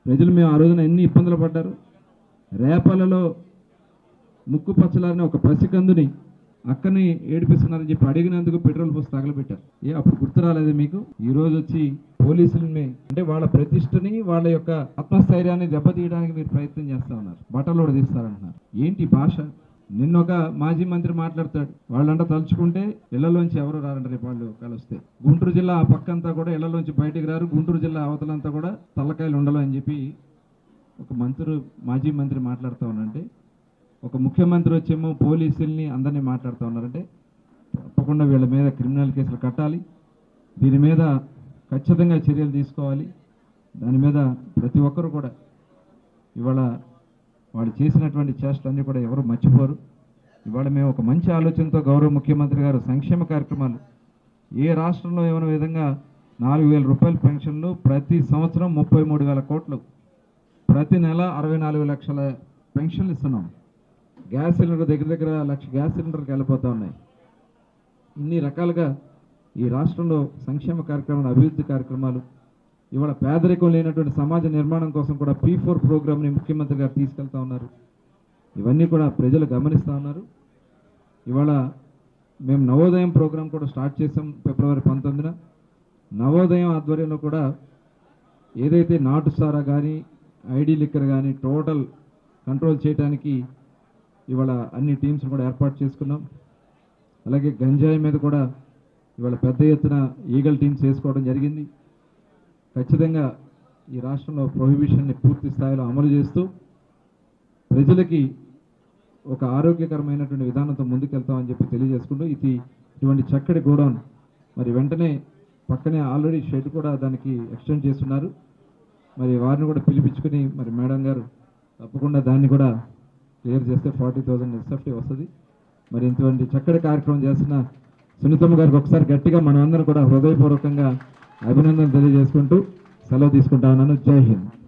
ప్రజలు మేము ఆ రోజున ఎన్ని ఇబ్బందులు పడ్డారు. రేపలలో ముక్కు పచ్చలారని ఒక పసికందుని అక్కని ఏడిపిస్తున్నారని చెప్పి అడిగినందుకు పెట్రోల్ పోసి తగలబెట్టారు. అప్పుడు గుర్తు రాలేదు మీకు? ఈ రోజు వచ్చి పోలీసులని అంటే వాళ్ళ ప్రతిష్టని వాళ్ళ యొక్క ఆత్మస్థైర్యాన్ని దెబ్బతీయడానికి మీరు ప్రయత్నం చేస్తా ఉన్నారు. బట్టలు కూడా తీస్తారంటున్నారు. ఏంటి భాష? నిన్నొక మాజీ మంత్రి మాట్లాడతాడు, వాళ్ళంట తలుచుకుంటే ఇళ్లలోంచి ఎవరు రారంట రేపు వాళ్ళు కలిస్తే. గుంటూరు జిల్లా ఆ పక్కంతా కూడా ఇళ్లలోంచి బయటికి రారు, గుంటూరు జిల్లా అవతలంతా కూడా తల్లకాయలు ఉండలు అని చెప్పి ఒక మాజీ మంత్రి మాట్లాడుతూ ఉన్నారంటే, ఒక ముఖ్యమంత్రి వచ్చేమో పోలీసుల్ని అందరినీ మాట్లాడుతూ ఉన్నారంటే తప్పకుండా వీళ్ళ మీద క్రిమినల్ కేసులు కట్టాలి, దీని మీద ఖచ్చితంగా చర్యలు తీసుకోవాలి. దాని మీద ప్రతి ఒక్కరు కూడా ఇవాళ వాళ్ళు చేసినటువంటి చేష్టలన్నీ కూడా ఎవరు మర్చిపోరు. ఇవాళ మేము ఒక మంచి ఆలోచనతో గౌరవ ముఖ్యమంత్రి గారు సంక్షేమ కార్యక్రమాలు ఏ రాష్ట్రంలో ఏమైనా విధంగా 4,000 రూపాయల పెన్షన్లు, ప్రతి సంవత్సరం 33,000 కోట్లు, ప్రతి నెల 64 లక్షల పెన్షన్లు ఇస్తున్నాం. గ్యాస్ సిలిండర్ దగ్గర 1 లక్ష గ్యాస్ సిలిండర్కి వెళ్ళిపోతూ ఉన్నాయి. ఇన్ని రకాలుగా ఈ రాష్ట్రంలో సంక్షేమ కార్యక్రమాలు, అభివృద్ధి కార్యక్రమాలు, ఇవాళ పేదరికం లేనటువంటి సమాజ నిర్మాణం కోసం కూడా P4 ప్రోగ్రామ్ని ముఖ్యమంత్రి గారు తీసుకెళ్తా ఉన్నారు. ఇవన్నీ కూడా ప్రజలు గమనిస్తూ ఉన్నారు. ఇవాళ మేము నవోదయం ప్రోగ్రాం కూడా స్టార్ట్ చేసాం ఫిబ్రవరి 19న. నవోదయం ఆధ్వర్యంలో కూడా ఏదైతే నాటుసారా కానీ ఐడి లిక్కర్ కానీ టోటల్ కంట్రోల్ చేయడానికి ఇవాళ అన్ని టీమ్స్ కూడా ఏర్పాటు చేసుకున్నాం. అలాగే గంజాయి మీద కూడా ఇవాళ పెద్ద ఎత్తున ఈగల్ టీమ్స్ వేసుకోవడం జరిగింది. ఖచ్చితంగా ఈ రాష్ట్రంలో ప్రొహిబిషన్ని పూర్తి స్థాయిలో అమలు చేస్తూ ప్రజలకి ఒక ఆరోగ్యకరమైనటువంటి విధానంతో ముందుకెళ్తామని చెప్పి తెలియజేసుకుంటూ ఇటువంటి చక్కటి గోడౌన్ మరి వెంటనే పక్కనే ఆల్రెడీ షెడ్ కూడా దానికి ఎక్స్టెండ్ చేస్తున్నారు. మరి వారిని కూడా పిలిపించుకుని మరి మేడం గారు తప్పకుండా దాన్ని కూడా క్లియర్ చేస్తే 40,000 ఎస్ఎఫ్టీ వస్తుంది. మరి ఇటువంటి చక్కటి కార్యక్రమం చేస్తున్న సునీతమ్మ గారికి ఒకసారి గట్టిగా మనం అందరం కూడా హృదయపూర్వకంగా అభినందనలు తెలియజేసుకుంటూ సెలవు తీసుకుంటా ఉన్నాను. జై హింద్.